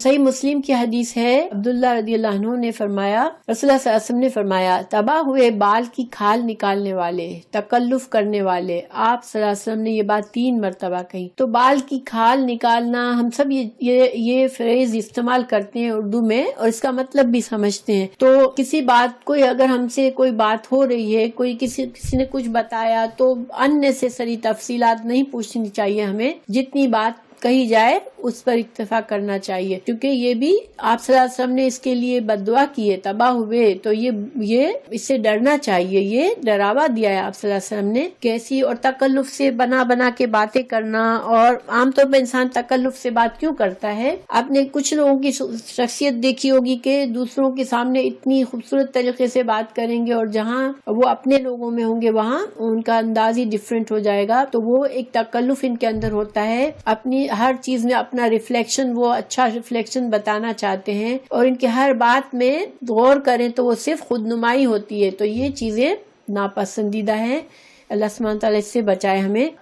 صحیح مسلم کی حدیث ہے، عبداللہ رضی اللہ عنہ نے فرمایا، رسول اللہ صلی اللہ علیہ وسلم نے فرمایا، تباہ ہوئے بال کی کھال نکالنے والے، تکلف کرنے والے۔ آپ صلی اللہ علیہ وسلم نے یہ بات 3 مرتبہ کہی۔ تو بال کی کھال نکالنا، ہم سب یہ فریز استعمال کرتے ہیں اردو میں اور اس کا مطلب بھی سمجھتے ہیں۔ تو کسی بات کوئی اگر ہم سے کوئی بات ہو رہی ہے، کوئی کسی نے کچھ بتایا، تو unnecessary تفصیلات نہیں پوچھنی چاہیے ہمیں، جتنی بات کہی جائے اس پر اکتفا کرنا چاہیے، کیونکہ یہ بھی آپ صلی اللہ علیہ وسلم نے اس کے لیے بد دعا کی ہے، تباہ ہوئے، تو یہ اس سے ڈرنا چاہیے، یہ ڈراوا دیا ہے آپ صلی اللہ علیہ وسلم نے کیسی۔ اور تکلف سے بنا کے باتیں کرنا، اور عام طور پہ انسان تکلف سے بات کیوں کرتا ہے؟ آپ نے کچھ لوگوں کی شخصیت دیکھی ہوگی کہ دوسروں کے سامنے اتنی خوبصورت طریقے سے بات کریں گے، اور جہاں وہ اپنے لوگوں میں ہوں گے وہاں ان کا انداز ہی ڈفرینٹ ہو جائے گا۔ تو وہ ایک تکلف ان کے اندر ہوتا ہے، اپنی ہر چیز میں اپنا ریفلیکشن، وہ اچھا ریفلیکشن بتانا چاہتے ہیں، اور ان کے ہر بات میں غور کریں تو وہ صرف خود نمائی ہوتی ہے۔ تو یہ چیزیں ناپسندیدہ ہیں، اللہ سبحانہ تعالیٰ اس سے بچائے ہمیں۔